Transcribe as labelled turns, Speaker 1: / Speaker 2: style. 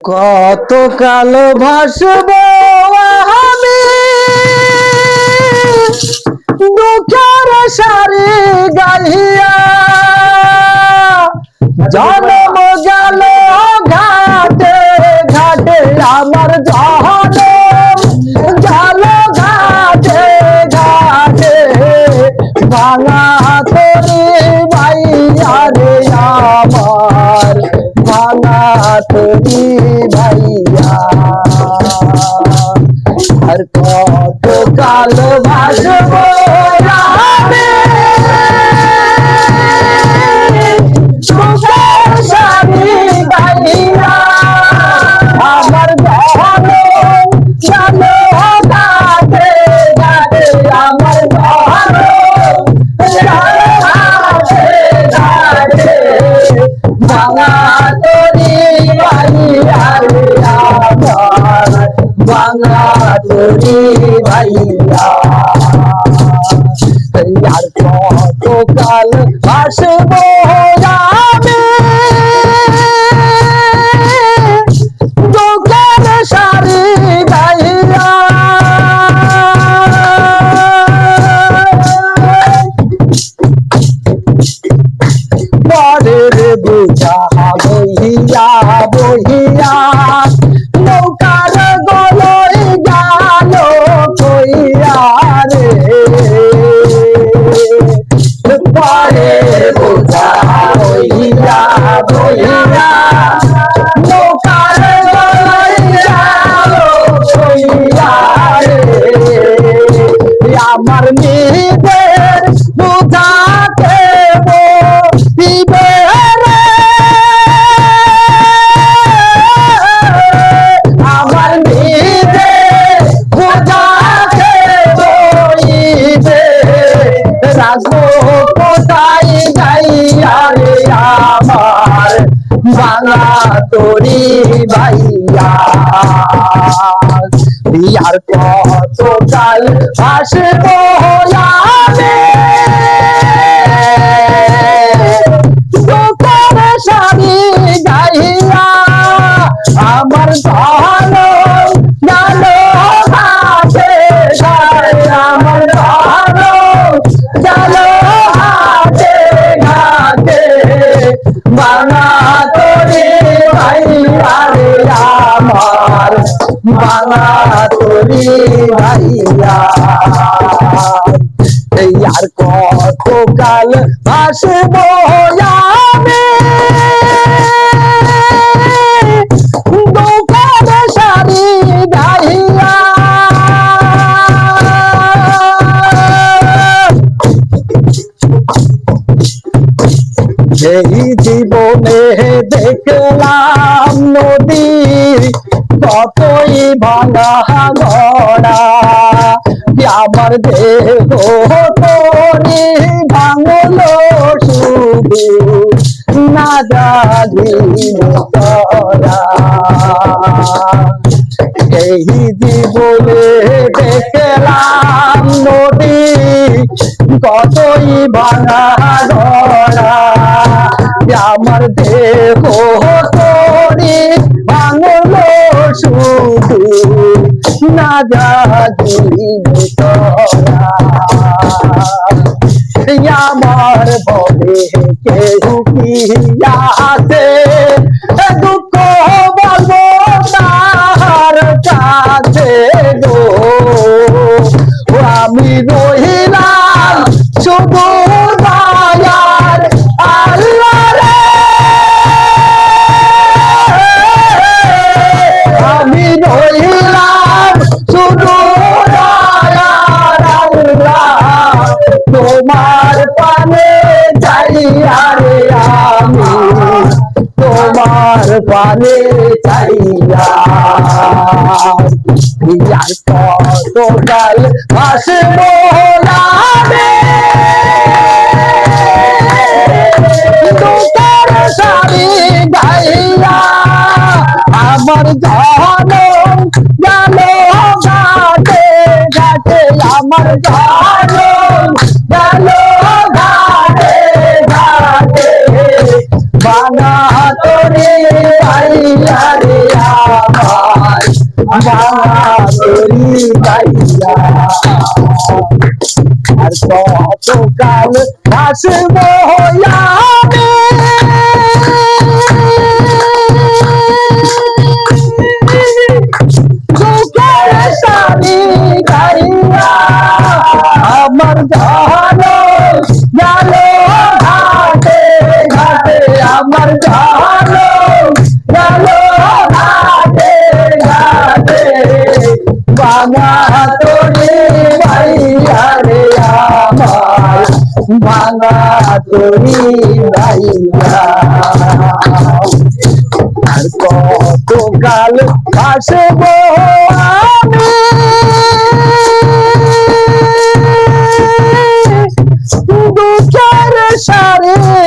Speaker 1: কত কালো ভাসবো আমি দুঃখের সারি গাইয়া, জন্ম গেল ঘাটে ঘাটে আমার জন্ম গেল ঘাটে ঘাটে, ভাঙা তরি ভাইয়া রে আমার, ভাঙা তরি ভাইয়া। আর কত কাল ভাসবো আমি সুখের সারি গাইয়া, আমার জন্ম গেল ঘাটে ঘাটে আমার ভাঙা তরি ভাইয়া রে আমার, ভাঙা তরি ভাইয়া। আর কত কাল ভাসবো আমি দুঃখের সারি গাইয়া, পরের বোঝা বহিয়া বহিয়া নৌকার গলই গেল কইয়া রে, পরের বোঝা বহিয়া বহিয়া নৌকার গলই গেল কইয়া রে, আমার নিজের বুঝাতে বহিবে রে, আমার নিজের বুঝাতে বহিবে, রাখবো কোথায় যাইয়া রে আমার, ভাঙা তরি ভাইয়া। আর কত কাল ভাসবো আমি দুঃখের সারি গাইয়া, আমার জন্ম গেল ঘাটে ঘাটে আমার জন্ম গেল ঘাটে ঘাটে, ভাঙা তরি ভাইয়া রে আমার, ভাঙা তরি ভাইয়া। আর কত কাল ভাসবো আমি দুঃখের সারি গাইয়া, এই জীবনে দেখলাম নদী কতই ভাঙা গড়া, আমার দেহ তরি ভাঙলো শুধু না জাগিল তরা, এই জীবনে দেখলাম নদী কতই ভাঙা গড়া, আমার দেহ তরি ভাঙলো শুধু না জাগিল তরা, আমার বলে কেউ কি আছে দুঃখ বলবো তার কাছে গো, আমি রহিলাম শুধু দয়ার আল্লাহ রে, আমি রহিলাম শুধু দয়ার আল্লাহ, তোমার পানে চাইয়া রে আমি, তোমার পানে চাইয়া। আর কত কাল ভাসবো আমি দুঃখের সারি গাইয়া, আমার জন্ম গেল ঘাটে ঘাটে আমার জন্ম গেল ঘাটে ঘাটে, ভাঙা তরি তোরে গাইয়া রে আমার ভাঙা তোরি গাইয়া আর কতকাল ভাসব আমি সুখের সারি গাইয়া আমার জানো জানো ঘাটে ঘাটে আমার জানো জানো ঘাটে ঘাটে ভাঙা তোরে গাইয়া রে আমার ভাঙা তোরি গাইয়া আর কতকাল ভাসব আমি দুঃখের সারে